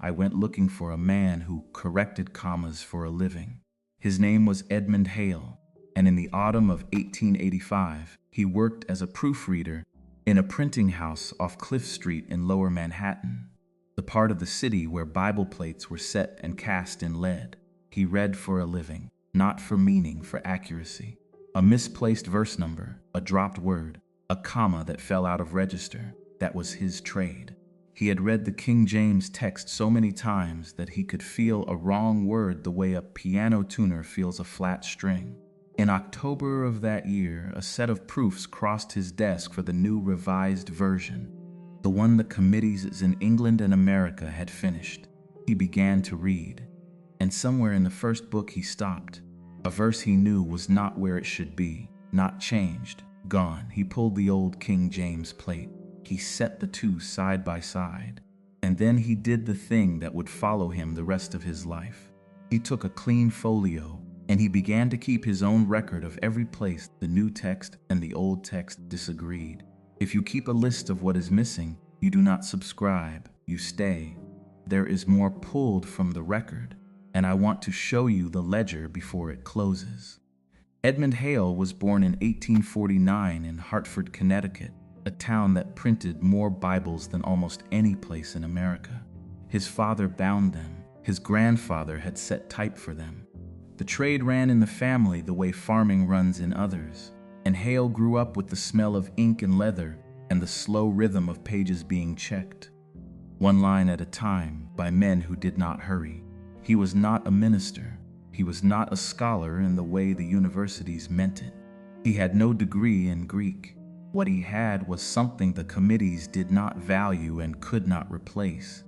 I went looking for a man who corrected commas for a living. His name was Edmund Hale, and in the autumn of 1885, he worked as a proofreader in a printing house off Cliff Street in Lower Manhattan, the part of the city where Bible plates were set and cast in lead. He read for a living, not for meaning, for accuracy. A misplaced verse number, a dropped word, a comma that fell out of register, that was his trade. He had read the King James text so many times that he could feel a wrong word the way a piano tuner feels a flat string. In October of that year, a set of proofs crossed his desk for the new revised version, the one the committees in England and America had finished. He began to read, and somewhere in the first book he stopped. A verse he knew was not where it should be, not changed, gone. He pulled the old King James plate. He set the two side by side, and then he did the thing that would follow him the rest of his life. He took a clean folio, and he began to keep his own record of every place the new text and the old text disagreed. If you keep a list of what is missing, you do not subscribe, you stay. There is more pulled from the record, and I want to show you the ledger before it closes. Edmund Hale was born in 1849 in Hartford, Connecticut, a town that printed more Bibles than almost any place in America. His father bound them. His grandfather had set type for them. The trade ran in the family the way farming runs in others, and Hale grew up with the smell of ink and leather and the slow rhythm of pages being checked, one line at a time, by men who did not hurry. He was not a minister. He was not a scholar in the way the universities meant it. He had no degree in Greek. What he had was something the committees did not value and could not replace.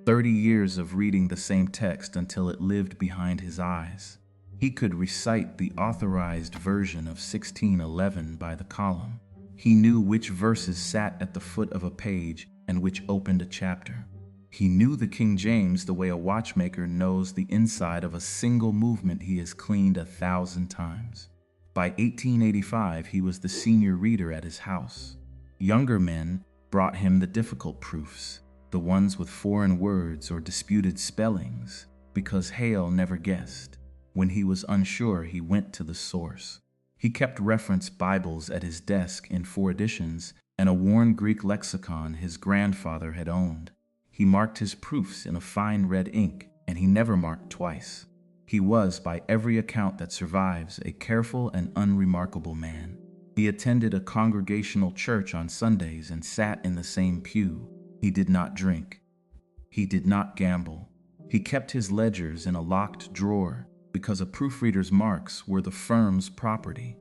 30 years of reading the same text until it lived behind his eyes. He could recite the authorized version of 1611 by the column. He knew which verses sat at the foot of a page and which opened a chapter. He knew the King James the way a watchmaker knows the inside of a single movement he has cleaned 1,000 times. By 1885, he was the senior reader at his house. Younger men brought him the difficult proofs, the ones with foreign words or disputed spellings, because Hale never guessed. When he was unsure, he went to the source. He kept reference Bibles at his desk in 4 editions and a worn Greek lexicon his grandfather had owned. He marked his proofs in a fine red ink, and he never marked twice. He was, by every account that survives, a careful and unremarkable man. He attended a congregational church on Sundays and sat in the same pew. He did not drink. He did not gamble. He kept his ledgers in a locked drawer because a proofreader's marks were the firm's property,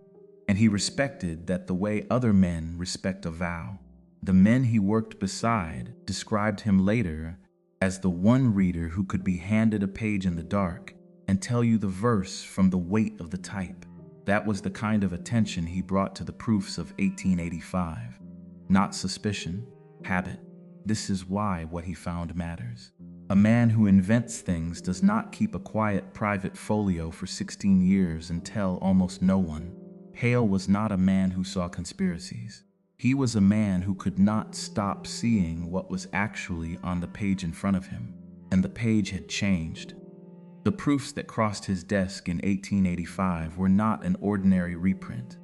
and he respected that the way other men respect a vow. The men he worked beside described him later as the one reader who could be handed a page in the dark and tell you the verse from the weight of the type. That was the kind of attention he brought to the proofs of 1885. Not suspicion, habit. This is why what he found matters. A man who invents things does not keep a quiet private folio for 16 years and tell almost no one. Hale was not a man who saw conspiracies. He was a man who could not stop seeing what was actually on the page in front of him, and the page had changed. The proofs that crossed his desk in 1885 were not an ordinary reprint.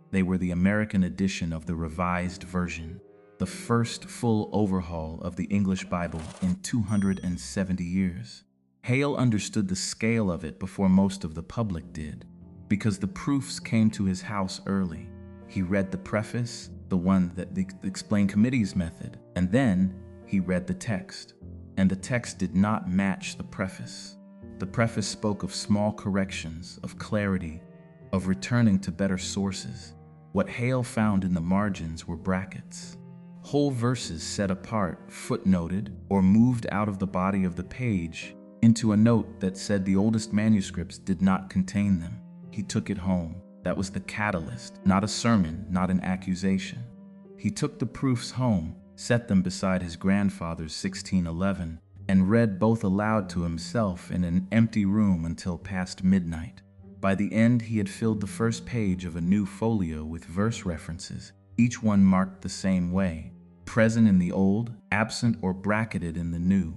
They were the American edition of the Revised Version, the first full overhaul of the English Bible in 270 years. Hale understood the scale of it before most of the public did, because the proofs came to his house early. He read the preface, the one that explained committee's method, and then he read the text. And the text did not match the preface. The preface spoke of small corrections, of clarity, of returning to better sources. What Hale found in the margins were brackets. Whole verses set apart, footnoted, or moved out of the body of the page into a note that said the oldest manuscripts did not contain them. He took it home. That was the catalyst, not a sermon, not an accusation. He took the proofs home, set them beside his grandfather's 1611, and read both aloud to himself in an empty room until past midnight. By the end, he had filled the first page of a new folio with verse references, each one marked the same way, present in the old, absent or bracketed in the new.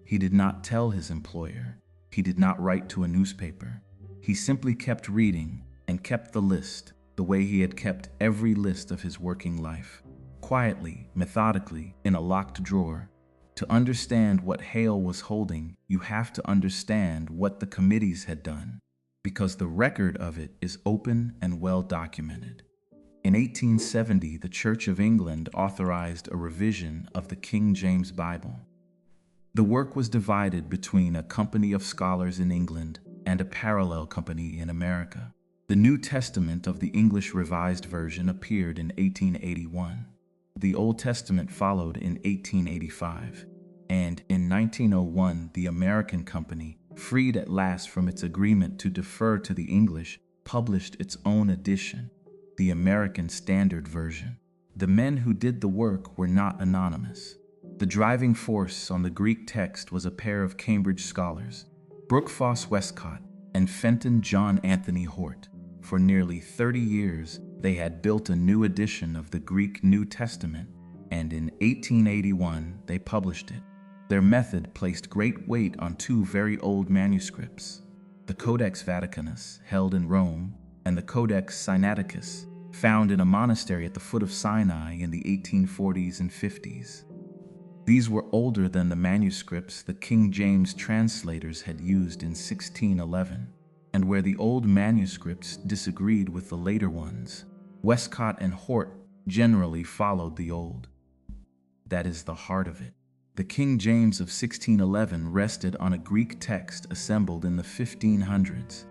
He did not tell his employer. He did not write to a newspaper. He simply kept reading and kept the list the way he had kept every list of his working life, quietly, methodically, in a locked drawer. To understand what Hale was holding, you have to understand what the committees had done, because the record of it is open and well documented. In 1870, the Church of England authorized a revision of the King James Bible. The work was divided between a company of scholars in England and a parallel company in America. The New Testament of the English Revised Version appeared in 1881. The Old Testament followed in 1885. And in 1901, the American company, freed at last from its agreement to defer to the English, published its own edition, the American Standard Version. The men who did the work were not anonymous. The driving force on the Greek text was a pair of Cambridge scholars, Brookfoss Westcott and Fenton John Anthony Hort. For nearly 30 years, they had built a new edition of the Greek New Testament, and in 1881 they published it. Their method placed great weight on two very old manuscripts, the Codex Vaticanus, held in Rome, and the Codex Sinaiticus, found in a monastery at the foot of Sinai in the 1840s and 50s. These were older than the manuscripts the King James translators had used in 1611, and where the old manuscripts disagreed with the later ones, Westcott and Hort generally followed the old. That is the heart of it. The King James of 1611 rested on a Greek text assembled in the 1500s,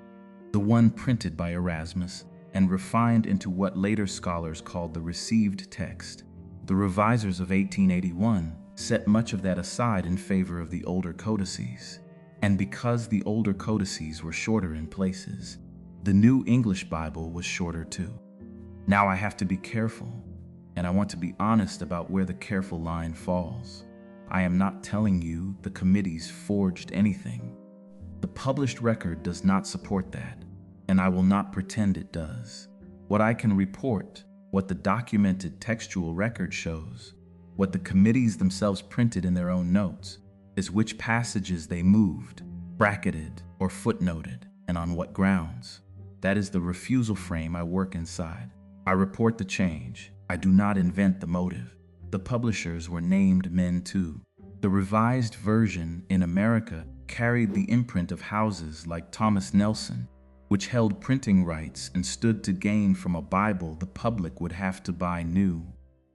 the one printed by Erasmus and refined into what later scholars called the received text. The revisers of 1881 set much of that aside in favor of the older codices. And because the older codices were shorter in places, the New English Bible was shorter too. Now I have to be careful, and I want to be honest about where the careful line falls. I am not telling you the committees forged anything. The published record does not support that, and I will not pretend it does. What I can report, what the documented textual record shows, what the committees themselves printed in their own notes, is which passages they moved, bracketed, or footnoted, and on what grounds. That is the refusal frame I work inside. I report the change. I do not invent the motive. The publishers were named men too. The revised version in America carried the imprint of houses like Thomas Nelson, which held printing rights and stood to gain from a Bible the public would have to buy new.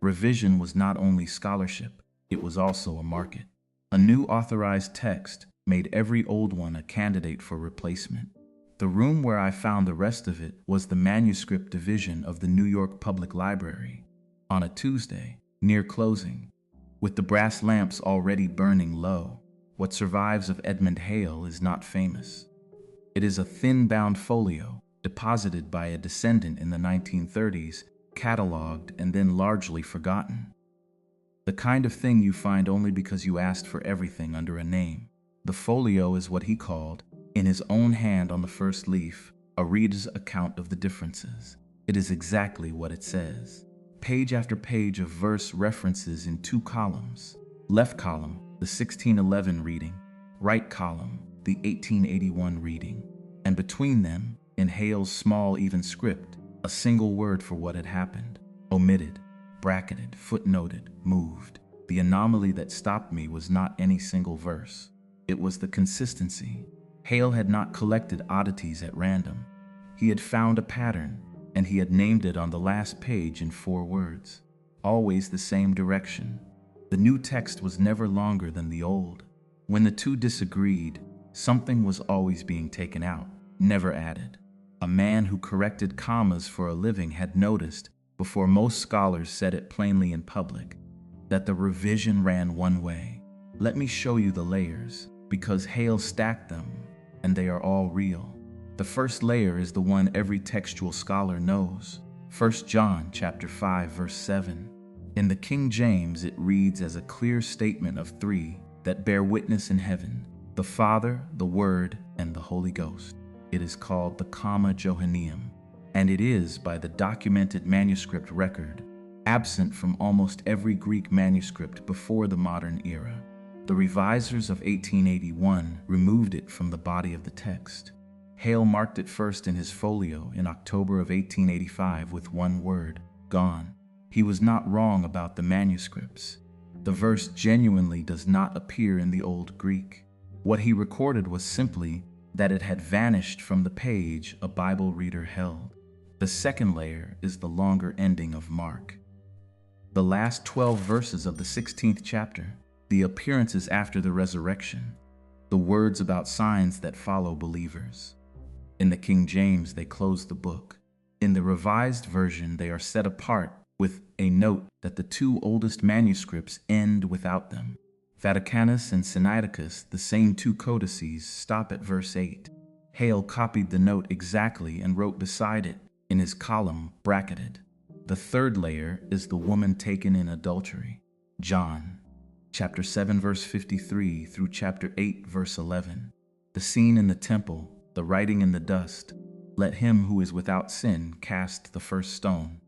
Revision was not only scholarship, it was also a market. A new authorized text made every old one a candidate for replacement. The room where I found the rest of it was the manuscript division of the New York Public Library. On a Tuesday, near closing, with the brass lamps already burning low, what survives of Edmund Hale is not famous. It is a thin-bound folio, deposited by a descendant in the 1930s, cataloged and then largely forgotten. The kind of thing you find only because you asked for everything under a name. The folio is what he called, in his own hand on the first leaf, a reader's account of the differences. It is exactly what it says. Page after page of verse references in two columns. Left column, the 1611 reading. Right column, the 1881 reading. And between them, in Hale's small even script, a single word for what had happened. Omitted, bracketed, footnoted, moved. The anomaly that stopped me was not any single verse. It was the consistency. Hale had not collected oddities at random. He had found a pattern, and he had named it on the last page in 4 words. Always the same direction. The new text was never longer than the old. When the two disagreed, something was always being taken out, never added. A man who corrected commas for a living had noticed, before most scholars said it plainly in public, that the revision ran one way. Let me show you the layers, because Hale stacked them, and they are all real. The first layer is the one every textual scholar knows. 1 John chapter 5, verse 7. In the King James, it reads as a clear statement of 3 that bear witness in heaven, the Father, the Word, and the Holy Ghost. It is called the Johanneum, and it is, by the documented manuscript record, absent from almost every Greek manuscript before the modern era. The revisers of 1881 removed it from the body of the text. Hale marked it first in his folio in October of 1885 with one word, gone. He was not wrong about the manuscripts. The verse genuinely does not appear in the Old Greek. What he recorded was simply that it had vanished from the page a Bible reader held. The second layer is the longer ending of Mark. The last 12 verses of the 16th chapter, the appearances after the resurrection, the words about signs that follow believers. In the King James, they close the book. In the Revised Version, they are set apart with a note that the two oldest manuscripts end without them. Vaticanus and Sinaiticus, the same two codices, stop at verse 8. Hale copied the note exactly and wrote beside it in his column, bracketed. The third layer is the woman taken in adultery. John, chapter 7, verse 53 through chapter 8, verse 11. The scene in the temple, the writing in the dust, "Let him who is without sin cast the first stone."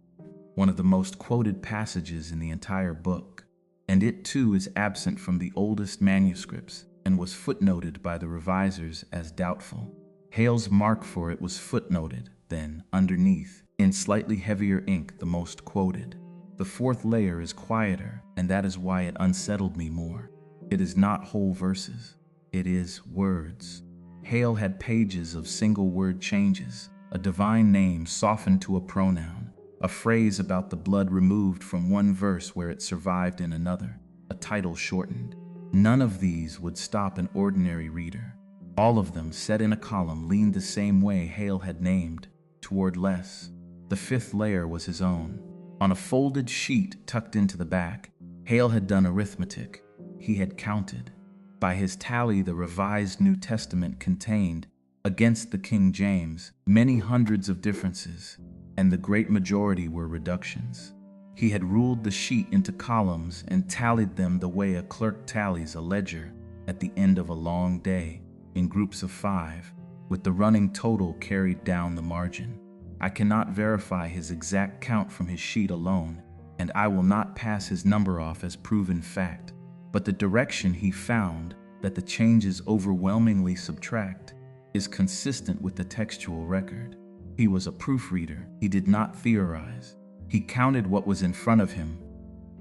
One of the most quoted passages in the entire book, and it too is absent from the oldest manuscripts and was footnoted by the revisers as doubtful. Hale's mark for it was footnoted, then, underneath, in slightly heavier ink, the most quoted. The fourth layer is quieter, and that is why it unsettled me more. It is not whole verses. It is words. Hale had pages of single-word changes, a divine name softened to a pronoun, a phrase about the blood removed from one verse where it survived in another, a title shortened. None of these would stop an ordinary reader. All of them, set in a column, leaned the same way Hale had named, toward less. The fifth layer was his own. On a folded sheet tucked into the back, Hale had done arithmetic. He had counted. By his tally, the Revised New Testament contained, against the King James, many hundreds of differences, and the great majority were reductions. He had ruled the sheet into columns and tallied them the way a clerk tallies a ledger at the end of a long day, in groups of 5, with the running total carried down the margin. I cannot verify his exact count from his sheet alone, and I will not pass his number off as proven fact, but the direction he found, that the changes overwhelmingly subtract, is consistent with the textual record. He was a proofreader. He did not theorize. He counted what was in front of him,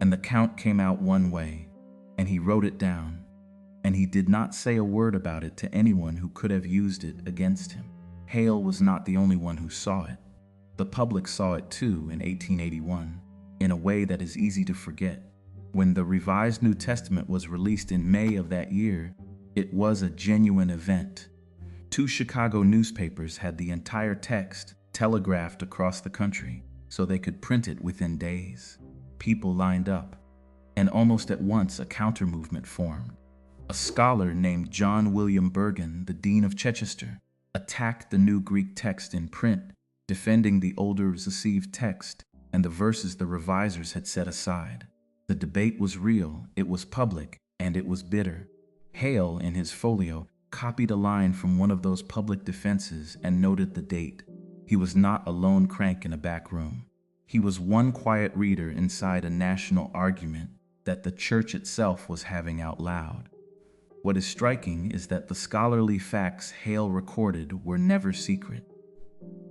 and the count came out one way, and he wrote it down, and he did not say a word about it to anyone who could have used it against him. Hale was not the only one who saw it. The public saw it too in 1881, in a way that is easy to forget. When the Revised New Testament was released in May of that year, it was a genuine event. 2 Chicago newspapers had the entire text telegraphed across the country so they could print it within days. People lined up, and almost at once a counter-movement formed. A scholar named John William Bergen, the Dean of Chichester, attacked the new Greek text in print, defending the older received text and the verses the revisers had set aside. The debate was real, it was public, and it was bitter. Hale, in his folio, copied a line from one of those public defenses and noted the date. He was not a lone crank in a back room. He was one quiet reader inside a national argument that the church itself was having out loud. What is striking is that the scholarly facts Hale recorded were never secret.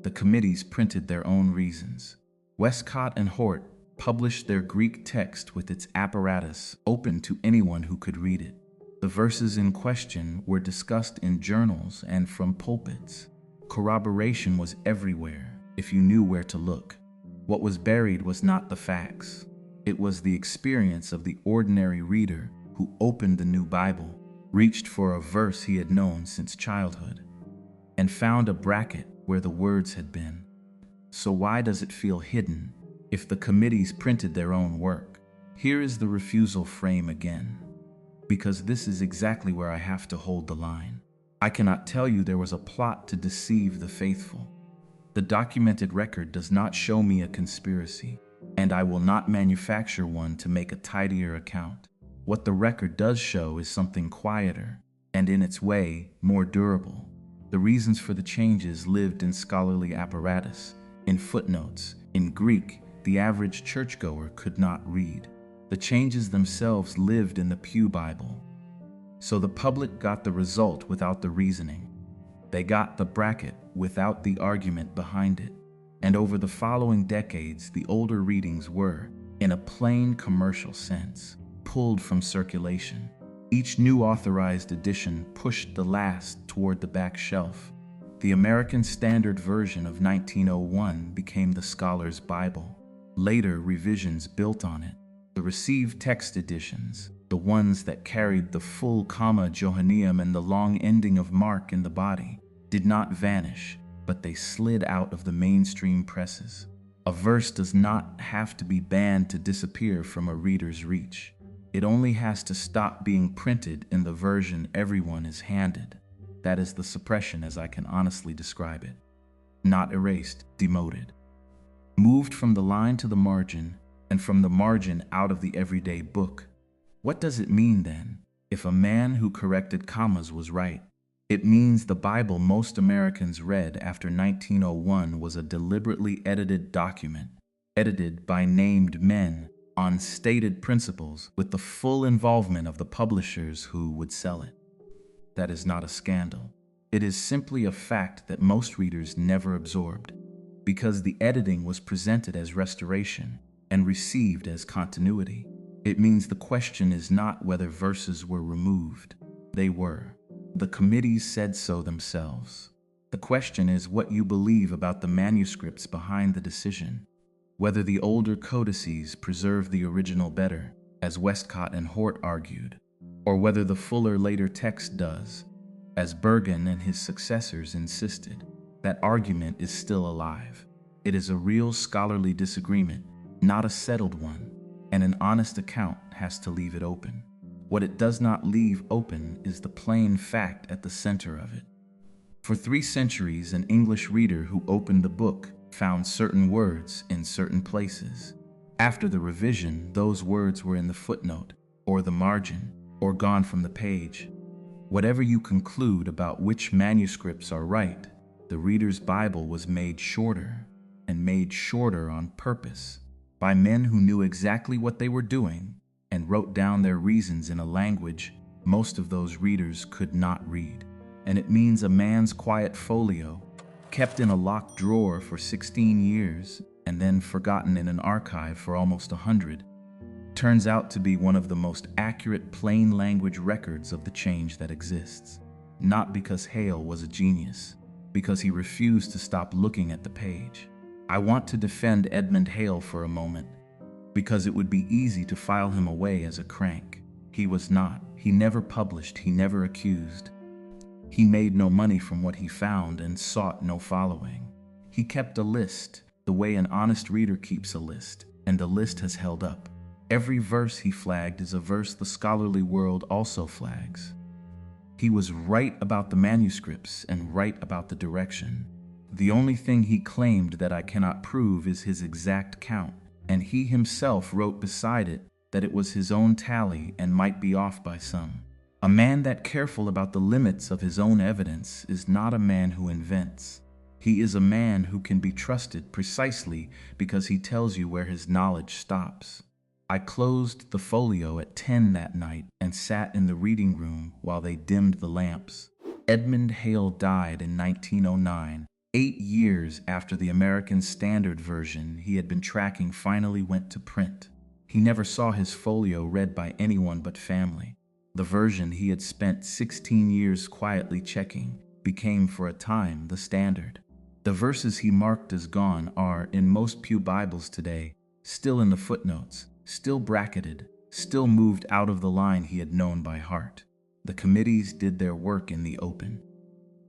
The committees printed their own reasons. Westcott and Hort published their Greek text with its apparatus open to anyone who could read it. The verses in question were discussed in journals and from pulpits. Corroboration was everywhere, if you knew where to look. What was buried was not the facts. It was the experience of the ordinary reader who opened the new Bible, reached for a verse he had known since childhood, and found a bracket where the words had been. So why does it feel hidden if the committees printed their own work? Here is the refusal frame again, because this is exactly where I have to hold the line. I cannot tell you there was a plot to deceive the faithful. The documented record does not show me a conspiracy, and I will not manufacture one to make a tidier account. What the record does show is something quieter, and in its way, more durable. The reasons for the changes lived in scholarly apparatus, in footnotes, in Greek the average churchgoer could not read. The changes themselves lived in the Pew Bible. So the public got the result without the reasoning. They got the bracket without the argument behind it. And over the following decades, the older readings were, in a plain commercial sense, pulled from circulation. Each new authorized edition pushed the last toward the back shelf. The American Standard Version of 1901 became the scholar's Bible. Later revisions built on it. The received text editions, the ones that carried the full comma Johanneum and the long ending of Mark in the body, did not vanish, but they slid out of the mainstream presses. A verse does not have to be banned to disappear from a reader's reach. It only has to stop being printed in the version everyone is handed. That is the suppression as I can honestly describe it. Not erased, demoted. Moved from the line to the margin, and from the margin out of the everyday book. What does it mean then, if a man who corrected commas was right? It means the Bible most Americans read after 1901 was a deliberately edited document, edited by named men on stated principles with the full involvement of the publishers who would sell it. That is not a scandal. It is simply a fact that most readers never absorbed, because the editing was presented as restoration and received as continuity. It means the question is not whether verses were removed. They were. The committees said so themselves. The question is what you believe about the manuscripts behind the decision, whether the older codices preserve the original better, as Westcott and Hort argued, or whether the fuller later text does, as Bergen and his successors insisted. That argument is still alive. It is a real scholarly disagreement, not a settled one, and an honest account has to leave it open. What it does not leave open is the plain fact at the center of it. For 3 centuries, an English reader who opened the book found certain words in certain places. After the revision, those words were in the footnote, or the margin, or gone from the page. Whatever you conclude about which manuscripts are right, the reader's Bible was made shorter, and made shorter on purpose, by men who knew exactly what they were doing and wrote down their reasons in a language most of those readers could not read. And it means a man's quiet folio, kept in a locked drawer for 16 years and then forgotten in an archive for almost 100, turns out to be one of the most accurate plain language records of the change that exists. Not because Hale was a genius, because he refused to stop looking at the page. I want to defend Edmund Hale for a moment, because it would be easy to file him away as a crank. He was not. He never published. He never accused. He made no money from what he found and sought no following. He kept a list, the way an honest reader keeps a list, and the list has held up. Every verse he flagged is a verse the scholarly world also flags. He was right about the manuscripts and right about the direction. The only thing he claimed that I cannot prove is his exact count, and he himself wrote beside it that it was his own tally and might be off by some. A man that careful about the limits of his own evidence is not a man who invents. He is a man who can be trusted precisely because he tells you where his knowledge stops. I closed the folio at 10 that night and sat in the reading room while they dimmed the lamps. Edmund Hale died in 1909, 8 years after the American Standard Version he had been tracking finally went to print. He never saw his folio read by anyone but family. The version he had spent 16 years quietly checking became for a time the standard. The verses he marked as gone are, in most pew Bibles today, still in the footnotes, still bracketed, still moved out of the line he had known by heart. The committees did their work in the open.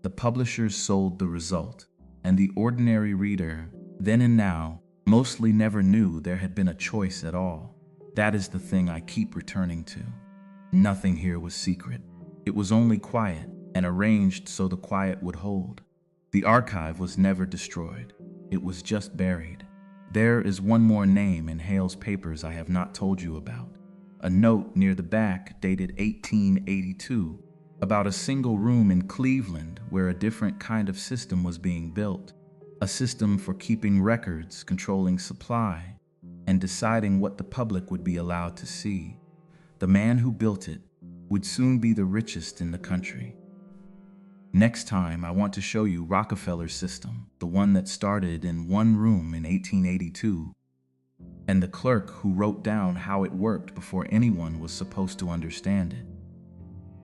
The publishers sold the result, and the ordinary reader, then and now, mostly never knew there had been a choice at all. That is the thing I keep returning to. Nothing here was secret. It was only quiet, and arranged so the quiet would hold. The archive was never destroyed. It was just buried. There is one more name in Hale's papers I have not told you about. A note near the back dated 1882 about a single room in Cleveland where a different kind of system was being built. A system for keeping records, controlling supply, and deciding what the public would be allowed to see. The man who built it, would soon be the richest in the country. Next time, I want to show you Rockefeller's system, the one that started in one room in 1882, and the clerk who wrote down how it worked before anyone was supposed to understand it.